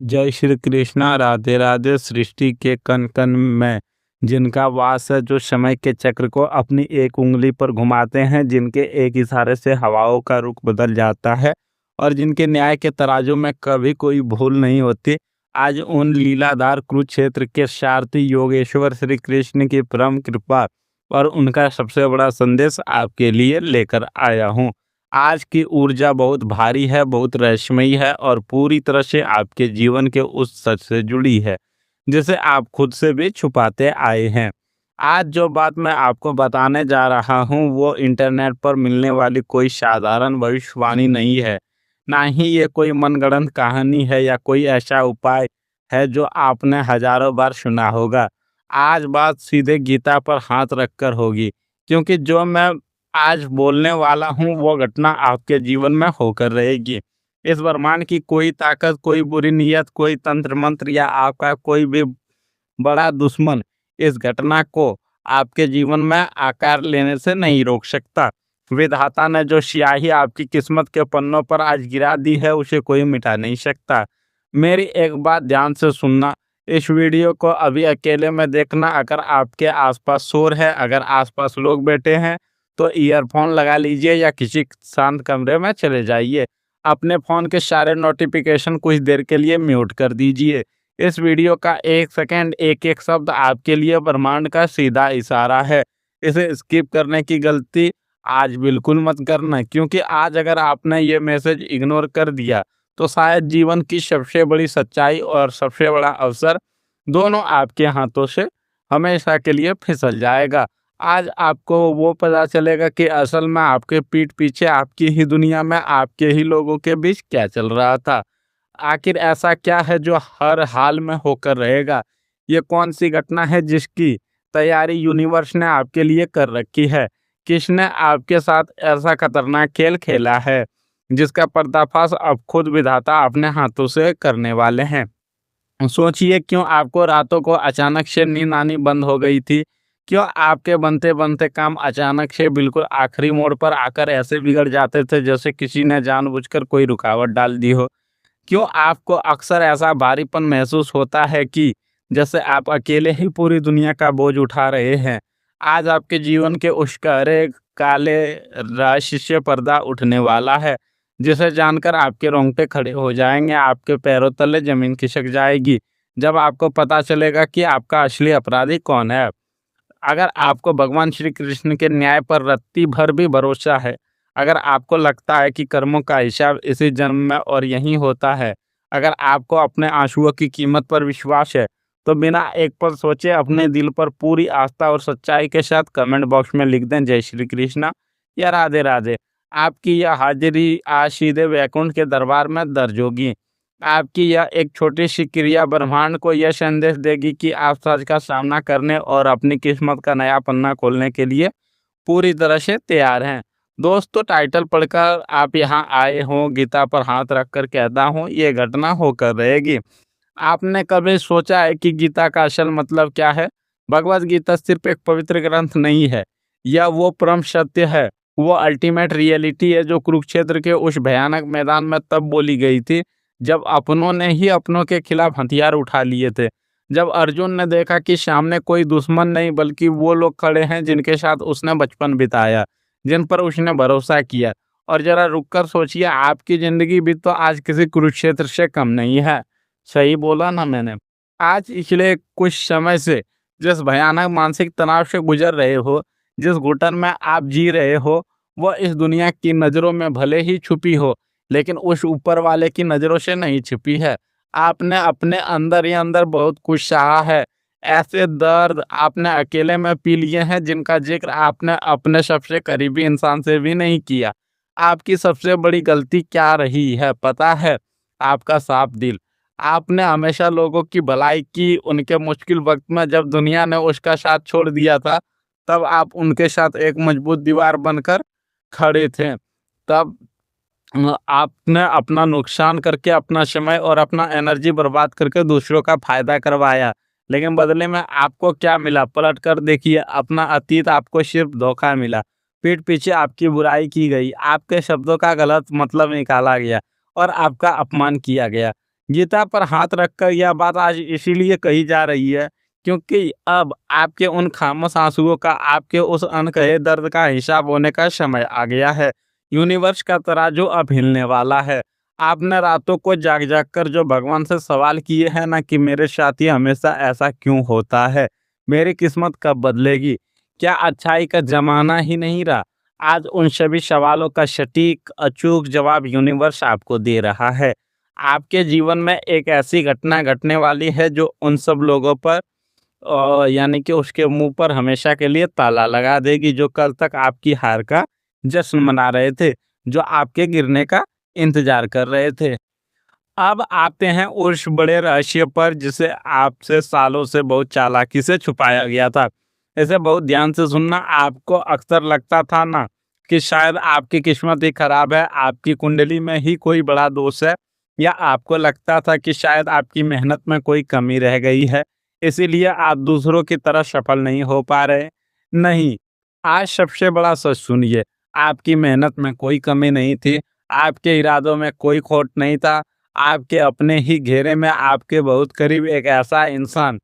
जय श्री कृष्णा। राधे राधे। सृष्टि के कण कण में जिनका वास है, जो समय के चक्र को अपनी एक उंगली पर घुमाते हैं, जिनके एक इशारे से हवाओं का रुख बदल जाता है और जिनके न्याय के तराजू में कभी कोई भूल नहीं होती। आज उन लीलाधार कुरुक्षेत्र के सारथी योगेश्वर श्री कृष्ण की परम कृपा और उनका सबसे बड़ा संदेश आपके लिए लेकर आया हूँ। आज की ऊर्जा बहुत भारी है, बहुत रहस्यमयी है और पूरी तरह से आपके जीवन के उस सच से जुड़ी है जिसे आप खुद से भी छुपाते आए हैं। आज जो बात मैं आपको बताने जा रहा हूँ वो इंटरनेट पर मिलने वाली कोई साधारण भविष्यवाणी नहीं है। ना ही ये कोई मनगढ़ंत कहानी है या कोई ऐसा उपाय है जो आपने हजारों बार सुना होगा। आज बात सीधे गीता पर हाथ रखकर होगी, क्योंकि जो मैं आज बोलने वाला हूँ वो घटना आपके जीवन में होकर रहेगी। इस ब्रह्मांड की कोई ताकत, कोई बुरी नीयत, कोई तंत्र मंत्र या आपका कोई भी बड़ा दुश्मन इस घटना को आपके जीवन में आकार लेने से नहीं रोक सकता। विधाता ने जो स्याही आपकी किस्मत के पन्नों पर आज गिरा दी है उसे कोई मिटा नहीं सकता। मेरी एक बात ध्यान से सुनना। इस वीडियो को अभी अकेले में देखना। अगर आपके आसपास शोर है, अगर आसपास लोग बैठे हैं तो ईयरफोन लगा लीजिए या किसी शांत कमरे में चले जाइए। अपने फ़ोन के सारे नोटिफिकेशन कुछ देर के लिए म्यूट कर दीजिए। इस वीडियो का एक सेकंड, एक एक शब्द आपके लिए ब्रह्मांड का सीधा इशारा है। इसे स्किप करने की गलती आज बिल्कुल मत करना, क्योंकि आज अगर आपने ये मैसेज इग्नोर कर दिया तो शायद जीवन की सबसे बड़ी सच्चाई और सबसे बड़ा अवसर दोनों आपके हाथों से हमेशा के लिए फिसल जाएगा। आज आपको वो पता चलेगा कि असल में आपके पीठ पीछे, आपकी ही दुनिया में, आपके ही लोगों के बीच क्या चल रहा था। आखिर ऐसा क्या है जो हर हाल में होकर रहेगा। ये कौन सी घटना है जिसकी तैयारी यूनिवर्स ने आपके लिए कर रखी है। किसने आपके साथ ऐसा खतरनाक खेल खेला है जिसका पर्दाफाश अब खुद विधाता अपने हाथों से करने वाले हैं। सोचिए, क्यों आपको रातों को अचानक से नींद आनी बंद हो गई थी। क्यों आपके बनते बनते काम अचानक से बिल्कुल आखिरी मोड़ पर आकर ऐसे बिगड़ जाते थे जैसे किसी ने जानबूझकर कोई रुकावट डाल दी हो। क्यों आपको अक्सर ऐसा भारीपन महसूस होता है कि जैसे आप अकेले ही पूरी दुनिया का बोझ उठा रहे हैं। आज आपके जीवन के उस गहरे काले रहस्य से पर्दा उठने वाला है, जिसे जानकर आपके रोंगटे खड़े हो जाएंगे, आपके पैरों तले जमीन खिसक जाएगी जब आपको पता चलेगा कि आपका असली अपराधी कौन है। अगर आपको भगवान श्री कृष्ण के न्याय पर रत्ती भर भी भरोसा है, अगर आपको लगता है कि कर्मों का हिसाब इसी जन्म में और यहीं होता है, अगर आपको अपने आंसुओं की कीमत पर विश्वास है, तो बिना एक पल सोचे अपने दिल पर पूरी आस्था और सच्चाई के साथ कमेंट बॉक्स में लिख दें, जय श्री कृष्णा या राधे राधे। आपकी यह हाजिरी आज सीधे वैकुंठ के दरबार में दर्ज होगी। आपकी यह एक छोटी सी क्रिया ब्रह्मांड को यह संदेश देगी कि आप सच का सामना करने और अपनी किस्मत का नया पन्ना खोलने के लिए पूरी तरह से तैयार हैं। दोस्तों, टाइटल पढ़कर आप यहाँ आए हो, गीता पर हाथ रखकर कहता हूँ ये घटना होकर रहेगी। आपने कभी सोचा है कि गीता का असल मतलब क्या है? भगवत गीता सिर्फ एक पवित्र ग्रंथ नहीं है, यह वो परम सत्य है, वो अल्टीमेट रियलिटी है जो कुरुक्षेत्र के उस भयानक मैदान में तब बोली गई थी जब अपनों ने ही अपनों के खिलाफ हथियार उठा लिए थे। जब अर्जुन ने देखा कि सामने कोई दुश्मन नहीं बल्कि वो लोग खड़े हैं जिनके साथ उसने बचपन बिताया, जिन पर उसने भरोसा किया। और जरा रुककर सोचिए, आपकी जिंदगी भी तो आज किसी कुरुक्षेत्र से कम नहीं है। सही बोला ना मैंने? आज पिछले कुछ समय से जिस भयानक मानसिक तनाव से गुजर रहे हो, जिस घुटन में आप जी रहे हो, वो इस दुनिया की नज़रों में भले ही छुपी हो, लेकिन उस ऊपर वाले की नज़रों से नहीं छिपी है। आपने अपने अंदर ही अंदर बहुत कुछ सहा है। ऐसे दर्द आपने अकेले में पी लिए हैं जिनका जिक्र आपने अपने सबसे करीबी इंसान से भी नहीं किया। आपकी सबसे बड़ी गलती क्या रही है पता है? आपका साफ दिल। आपने हमेशा लोगों की भलाई की। उनके मुश्किल वक्त में जब दुनिया ने उसका साथ छोड़ दिया था, तब आप उनके साथ एक मजबूत दीवार बनकर खड़े थे। तब आपने अपना नुकसान करके, अपना समय और अपना एनर्जी बर्बाद करके दूसरों का फायदा करवाया, लेकिन बदले में आपको क्या मिला? पलट कर देखिए अपना अतीत, आपको सिर्फ धोखा मिला। पीठ पीछे आपकी बुराई की गई, आपके शब्दों का गलत मतलब निकाला गया और आपका अपमान किया गया। गीता पर हाथ रखकर यह बात आज इसीलिए कही जा रही है क्योंकि अब आपके उन खामोश आंसुओं का, आपके उस अनकहे दर्द का हिसाब होने का समय आ गया है। यूनिवर्स का तराजू अब हिलने वाला है। आपने रातों को जाग जाग कर जो भगवान से सवाल किए हैं ना कि मेरे साथ ही हमेशा ऐसा क्यों होता है, मेरी किस्मत कब बदलेगी, क्या अच्छाई का जमाना ही नहीं रहा, आज उन सभी सवालों का सटीक अचूक जवाब यूनिवर्स आपको दे रहा है। आपके जीवन में एक ऐसी घटना घटने वाली है जो उन सब लोगों पर यानी कि उसके मुंह पर हमेशा के लिए ताला लगा देगी जो कल तक आपकी हार का जश्न मना रहे थे, जो आपके गिरने का इंतजार कर रहे थे। अब आते हैं उस बड़े रहस्य पर जिसे आपसे सालों से बहुत चालाकी से छुपाया गया था। इसे बहुत ध्यान से सुनना। आपको अक्सर लगता था ना कि शायद आपकी किस्मत ही खराब है, आपकी कुंडली में ही कोई बड़ा दोष है, या आपको लगता था कि शायद आपकी मेहनत में कोई कमी रह गई है, इसीलिए आप दूसरों की तरह सफल नहीं हो पा रहे। नहीं, आज सबसे बड़ा सच सुनिए, आपकी मेहनत में कोई कमी नहीं थी, आपके इरादों में कोई खोट नहीं था। आपके अपने ही घेरे में आपके बहुत करीब एक ऐसा इंसान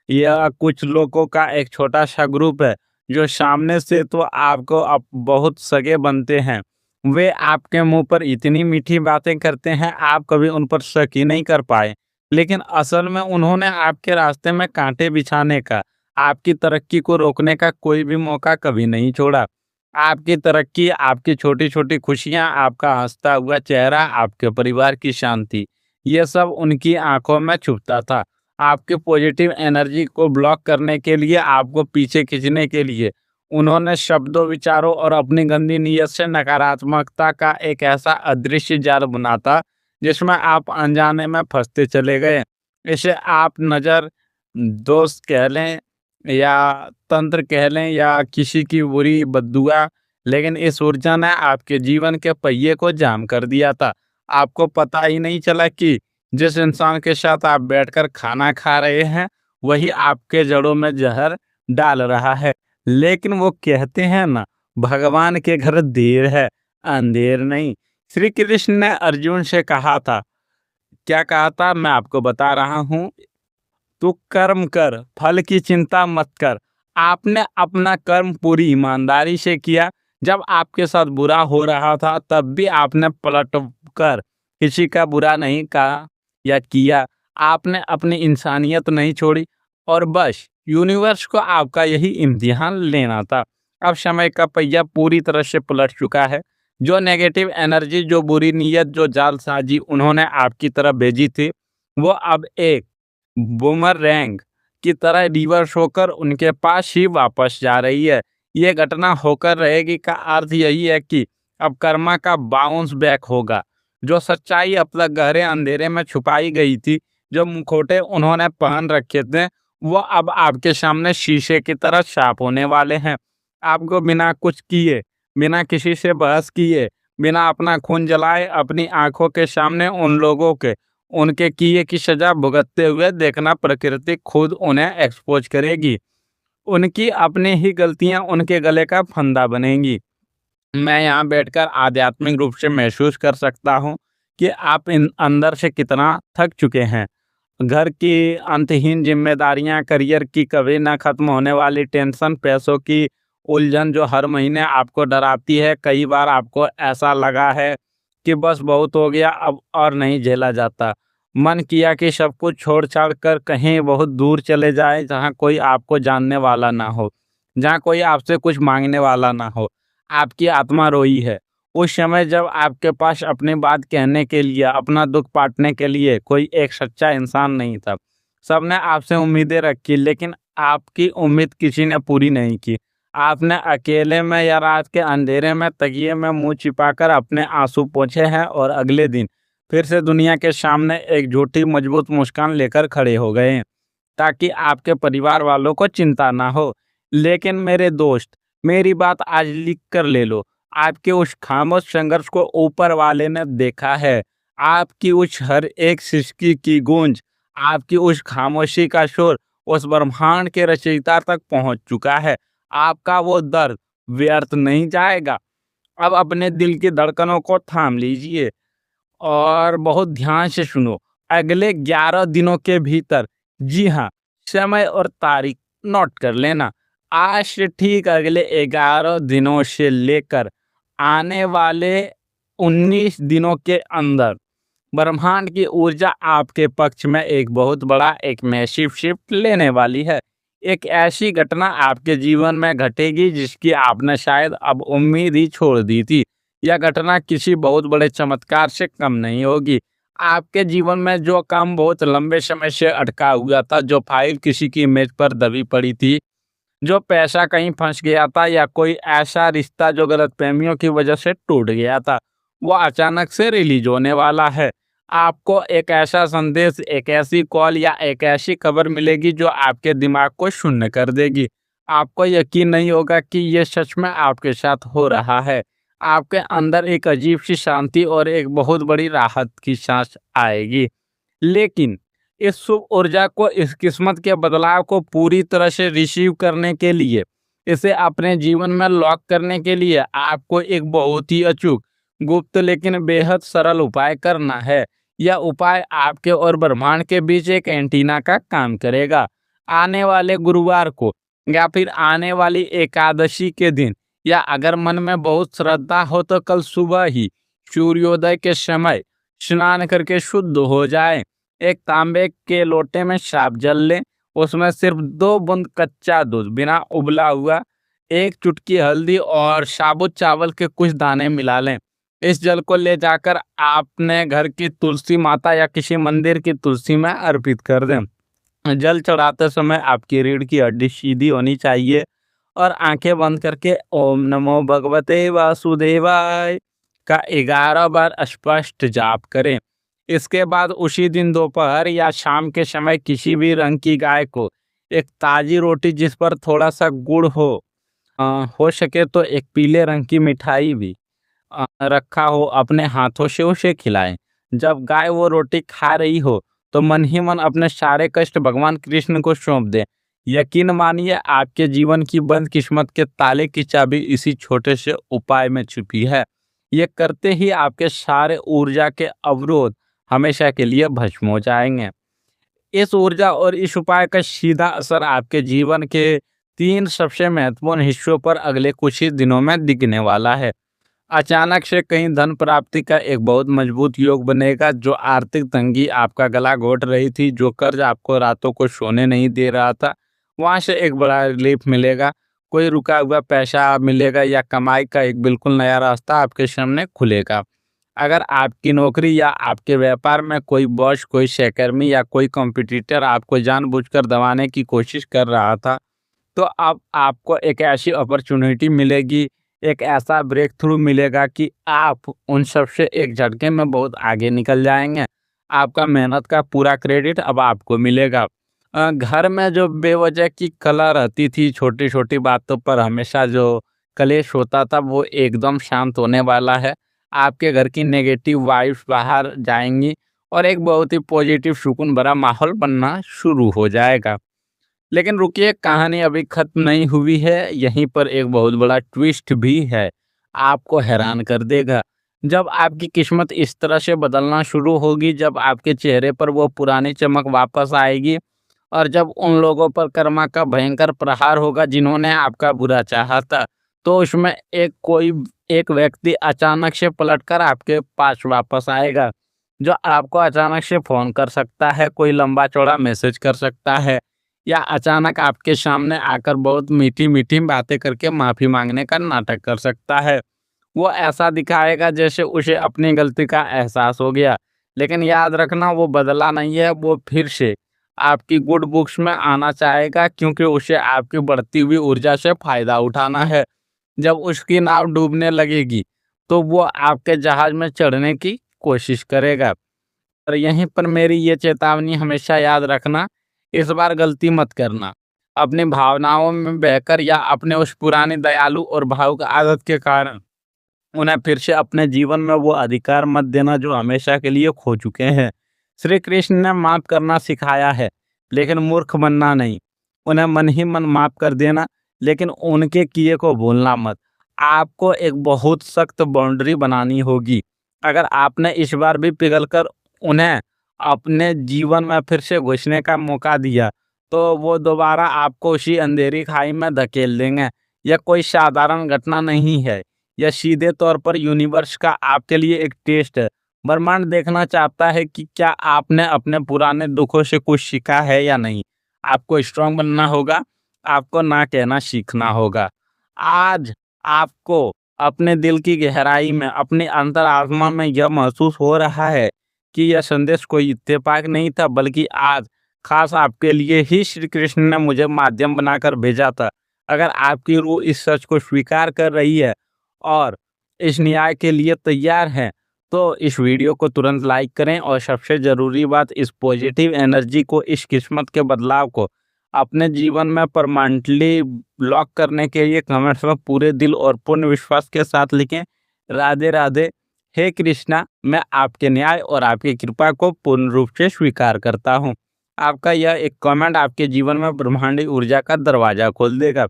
या कुछ लोगों का एक छोटा सा ग्रुप है जो सामने से तो आपको बहुत सगे बनते हैं। वे आपके मुंह पर इतनी मीठी बातें करते हैं आप कभी उन पर शक ही नहीं कर पाए, लेकिन असल में उन्होंने आपके रास्ते में कांटे बिछाने का, आपकी तरक्की को रोकने का कोई भी मौका कभी नहीं छोड़ा। आपकी तरक्की, आपकी छोटी छोटी खुशियां, आपका हंसता हुआ चेहरा, आपके परिवार की शांति, ये सब उनकी आंखों में छुपता था। आपके पॉजिटिव एनर्जी को ब्लॉक करने के लिए, आपको पीछे खींचने के लिए उन्होंने शब्दों, विचारों और अपनी गंदी नीयत से नकारात्मकता का एक ऐसा अदृश्य जाल बुना था जिसमें आप अनजाने में फंसते चले गए। इसे आप नज़र, दोस्त कह लें या तंत्र कह लें या किसी की बुरी बद्दुआ, लेकिन इस ऊर्जा ने आपके जीवन के पहिए को जाम कर दिया था। आपको पता ही नहीं चला कि जिस इंसान के साथ आप बैठकर खाना खा रहे हैं वही आपके जड़ों में जहर डाल रहा है। लेकिन वो कहते हैं ना, भगवान के घर देर है अंधेर नहीं। श्री कृष्ण ने अर्जुन से कहा था, क्या कहा था मैं आपको बता रहा हूँ, तू कर्म कर, फल की चिंता मत कर। आपने अपना कर्म पूरी ईमानदारी से किया। जब आपके साथ बुरा हो रहा था तब भी आपने पलट कर किसी का बुरा नहीं कहा या किया। आपने अपनी इंसानियत नहीं छोड़ी और बस यूनिवर्स को आपका यही इम्तिहान लेना था। अब समय का पहिया पूरी तरह से पलट चुका है। जो नेगेटिव एनर्जी, जो बुरी नीयत, जो जालसाजी उन्होंने आपकी तरफ भेजी थी, वो अब एक बूमरैंग की तरह रिवर्स होकर उनके पास ही वापस जा रही है। ये घटना होकर रहेगी का अर्थ यही है कि अब कर्मा का बाउंस बैक होगा। जो सच्चाई अब तक गहरे अंधेरे में छुपाई गई थी, जो मुखौटे उन्होंने पहन रखे थे, वो अब आपके सामने शीशे की तरह साफ होने वाले हैं। आपको बिना कुछ किए, बिना किसी से बहस किए, बिना अपना खून जलाए, अपनी आंखों के सामने उन लोगों के उनके किए की सजा भुगतते हुए देखना, प्रकृति खुद उन्हें एक्सपोज करेगी। उनकी अपनी ही गलतियां उनके गले का फंदा बनेंगी। मैं यहाँ बैठकर आध्यात्मिक रूप से महसूस कर सकता हूँ कि आप इन अंदर से कितना थक चुके हैं। घर की अंतहीन जिम्मेदारियां, करियर की कभी ना खत्म होने वाली टेंशन, पैसों की उलझन जो हर महीने आपको डराती है। कई बार आपको ऐसा लगा है कि बस बहुत हो गया, अब और नहीं झेला जाता। मन किया कि सब कुछ छोड़ छाड़ कर कहीं बहुत दूर चले जाए जहाँ कोई आपको जानने वाला ना हो, जहाँ कोई आपसे कुछ मांगने वाला ना हो। आपकी आत्मा रोई है उस समय जब आपके पास अपनी बात कहने के लिए, अपना दुख बांटने के लिए कोई एक सच्चा इंसान नहीं था। सबने आपसे उम्मीदें रखी लेकिन आपकी उम्मीद किसी ने पूरी नहीं की। आपने अकेले में या रात के अंधेरे में तकिए में मुंह छिपाकर अपने आंसू पोंछे हैं और अगले दिन फिर से दुनिया के सामने एक झूठी मजबूत मुस्कान लेकर खड़े हो गए हैं, ताकि आपके परिवार वालों को चिंता ना हो। लेकिन मेरे दोस्त, मेरी बात आज लिख कर ले लो। आपके उस खामोश संघर्ष को ऊपर वाले ने देखा है। आपकी उस हर एक सिसकी की गूंज, आपकी उस खामोशी का शोर उस ब्रह्मांड के रचयिता तक पहुंच चुका है। आपका वो दर्द व्यर्थ नहीं जाएगा। अब अपने दिल की धड़कनों को थाम लीजिए और बहुत ध्यान से सुनो। अगले 11 दिनों के भीतर। जी हाँ, समय और तारीख नोट कर लेना। आज से ठीक अगले 11 दिनों से लेकर आने वाले 19 दिनों के अंदर ब्रह्मांड की ऊर्जा आपके पक्ष में एक बहुत बड़ा एक मैसिव शिफ्ट लेने वाली है। एक ऐसी घटना आपके जीवन में घटेगी जिसकी आपने शायद अब उम्मीद ही छोड़ दी थी। यह घटना किसी बहुत बड़े चमत्कार से कम नहीं होगी। आपके जीवन में जो काम बहुत लंबे समय से अटका हुआ था, जो फाइल किसी की मेज पर दबी पड़ी थी, जो पैसा कहीं फंस गया था, या कोई ऐसा रिश्ता जो गलतफहमियों की वजह से टूट गया था, वो अचानक से रिलीज होने वाला है। आपको एक ऐसा संदेश, एक ऐसी कॉल या एक ऐसी खबर मिलेगी जो आपके दिमाग को शून्य कर देगी। आपको यकीन नहीं होगा कि ये सच में आपके साथ हो रहा है। आपके अंदर एक अजीब सी शांति और एक बहुत बड़ी राहत की सांस आएगी। लेकिन इस शुभ ऊर्जा को, इस किस्मत के बदलाव को पूरी तरह से रिसीव करने के लिए, इसे अपने जीवन में लॉक करने के लिए आपको एक बहुत ही अचूक, गुप्त लेकिन बेहद सरल उपाय करना है। यह उपाय आपके और ब्रह्मांड के बीच एक एंटीना का काम करेगा। आने वाले गुरुवार को या फिर आने वाली एकादशी के दिन, या अगर मन में बहुत श्रद्धा हो तो कल सुबह ही सूर्योदय के समय स्नान करके शुद्ध हो जाए। एक तांबे के लोटे में साफ जल लें, उसमें सिर्फ 2 बूंद कच्चा दूध बिना उबला हुआ, 1 चुटकी हल्दी और साबुत चावल के कुछ दाने मिला लें। इस जल को ले जाकर आपने घर की तुलसी माता या किसी मंदिर की तुलसी में अर्पित कर दें। जल चढ़ाते समय आपकी रीढ़ की हड्डी सीधी होनी चाहिए और आंखें बंद करके ओम नमो भगवते वासुदेवाय का 11 बार स्पष्ट जाप करें। इसके बाद उसी दिन दोपहर या शाम के समय किसी भी रंग की गाय को एक ताजी रोटी जिस पर थोड़ा सा गुड़ हो सके तो एक पीले रंग की मिठाई भी रखा हो, अपने हाथों से उसे खिलाएं। जब गाय वो रोटी खा रही हो तो मन ही मन अपने सारे कष्ट भगवान कृष्ण को सौंप दें। यकीन मानिए, आपके जीवन की बंद किस्मत के ताले की चाबी इसी छोटे से उपाय में छुपी है। ये करते ही आपके सारे ऊर्जा के अवरोध हमेशा के लिए भस्म हो जाएंगे। इस ऊर्जा और इस उपाय का सीधा असर आपके जीवन के 3 सबसे महत्वपूर्ण हिस्सों पर अगले कुछ ही दिनों में दिखने वाला है। अचानक से कहीं धन प्राप्ति का एक बहुत मजबूत योग बनेगा। जो आर्थिक तंगी आपका गला घोट रही थी, जो कर्ज आपको रातों को सोने नहीं दे रहा था, वहां से एक बड़ा रिलीफ मिलेगा। कोई रुका हुआ पैसा मिलेगा या कमाई का एक बिल्कुल नया रास्ता आपके सामने खुलेगा। अगर आपकी नौकरी या आपके व्यापार में कोई बॉस, कोई सहकर्मी या कोई कॉम्पिटिटर आपको जानबूझकर दबाने की कोशिश कर रहा था, तो अब आपको एक ऐसी अपॉर्चुनिटी मिलेगी, एक ऐसा ब्रेक थ्रू मिलेगा कि आप उन सब से एक झटके में बहुत आगे निकल जाएंगे। आपका मेहनत का पूरा क्रेडिट अब आपको मिलेगा। घर में जो बेवजह की कलह रहती थी, छोटी छोटी बातों पर हमेशा जो कलेश होता था, वो एकदम शांत होने वाला है। आपके घर की नेगेटिव वाइब्स बाहर जाएंगी और एक बहुत ही पॉजिटिव सुकून भरा माहौल बनना शुरू हो जाएगा। लेकिन रुकिए, कहानी अभी खत्म नहीं हुई है। यहीं पर एक बहुत बड़ा ट्विस्ट भी है, आपको हैरान कर देगा। जब आपकी किस्मत इस तरह से बदलना शुरू होगी, जब आपके चेहरे पर वो पुरानी चमक वापस आएगी और जब उन लोगों पर कर्मा का भयंकर प्रहार होगा जिन्होंने आपका बुरा चाहा था, तो उसमें एक व्यक्ति अचानक से पलटकर आपके पास वापस आएगा, जो आपको अचानक से फोन कर सकता है, कोई लंबा चौड़ा मैसेज कर सकता है, या अचानक आपके सामने आकर बहुत मीठी मीठी बातें करके माफी मांगने का नाटक कर सकता है। वो ऐसा दिखाएगा जैसे उसे अपनी गलती का एहसास हो गया। लेकिन याद रखना, वो बदला नहीं है, वो फिर से आपकी गुड बुक्स में आना चाहेगा, क्योंकि उसे आपकी बढ़ती हुई ऊर्जा से फायदा उठाना है। जब उसकी नाव डूबने लगेगी तो वो आपके जहाज में चढ़ने की कोशिश करेगा। और यहीं पर मेरी ये चेतावनी हमेशा याद रखना, इस बार गलती मत करना। अपनी भावनाओं में बहकर या अपने उस पुरानी दयालु और भावुक आदत के कारण उन्हें फिर से अपने जीवन में वो अधिकार मत देना जो हमेशा के लिए खो चुके हैं। श्री कृष्ण ने माफ करना सिखाया है, लेकिन मूर्ख बनना नहीं। उन्हें मन ही मन माफ कर देना, लेकिन उनके किए को भूलना मत। आपको एक बहुत सख्त बाउंड्री बनानी होगी। अगर आपने इस बार भी पिघलकर उन्हें अपने जीवन में फिर से घुसने का मौका दिया, तो वो दोबारा आपको उसी अंधेरी खाई में धकेल देंगे। यह कोई साधारण घटना नहीं है, यह सीधे तौर पर यूनिवर्स का आपके लिए एक टेस्ट है। ब्रह्मांड देखना चाहता है कि क्या आपने अपने पुराने दुखों से कुछ सीखा है या नहीं। आपको स्ट्रांग बनना होगा, आपको ना कहना सीखना होगा। आज आपको अपने दिल की गहराई में, अपनी अंतरात्मा में यह महसूस हो रहा है कि यह संदेश कोई इत्तेफाक नहीं था, बल्कि आज खास आपके लिए ही श्री कृष्ण ने मुझे माध्यम बनाकर भेजा था। अगर आपकी रूह इस सच को स्वीकार कर रही है और इस न्याय के लिए तैयार है, तो इस वीडियो को तुरंत लाइक करें और सबसे ज़रूरी बात, इस पॉजिटिव एनर्जी को, इस किस्मत के बदलाव को अपने जीवन में परमानेंटली लॉक करने के लिए कमेंट्स में पूरे दिल और पूर्ण विश्वास के साथ लिखें, राधे राधे। हे कृष्णा, मैं आपके न्याय और आपकी कृपा को पूर्ण रूप से स्वीकार करता हूँ। आपका यह एक कमेंट आपके जीवन में ब्रह्मांडी ऊर्जा का दरवाजा खोल देगा।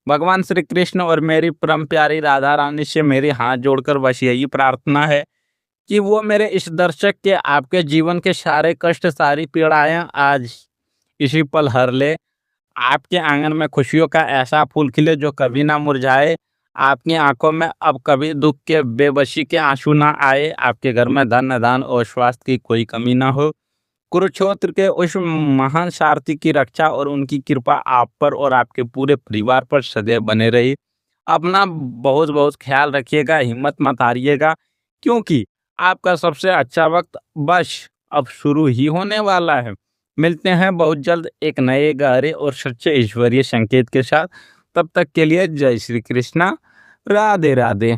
भगवान श्री कृष्ण और मेरी परम प्यारी राधा रानी से मेरी हाथ जोड़कर बस यही प्रार्थना है कि वो मेरे इस दर्शक के, आपके जीवन के सारे कष्ट, सारी पीड़ाएं आज इसी पल हर ले। आपके आंगन में खुशियों का ऐसा फूल खिले जो कभी ना मुरझाए। आपकी आंखों में अब कभी दुख के, बेबसी के आंसू ना आए। आपके घर में धन, दान और स्वास्थ्य की कोई कमी ना हो। कुरुक्षेत्र के उस महान सारथी की रक्षा और उनकी कृपा आप पर और आपके पूरे परिवार पर सदैव बने रही। अपना बहुत बहुत ख्याल रखिएगा, हिम्मत मत हारिएगा, क्योंकि आपका सबसे अच्छा वक्त बस अब शुरू ही होने वाला है। मिलते हैं बहुत जल्द एक नए गहरे और सच्चे ईश्वरीय संकेत के साथ। तब तक के लिए जय श्री कृष्णा, राधे राधे।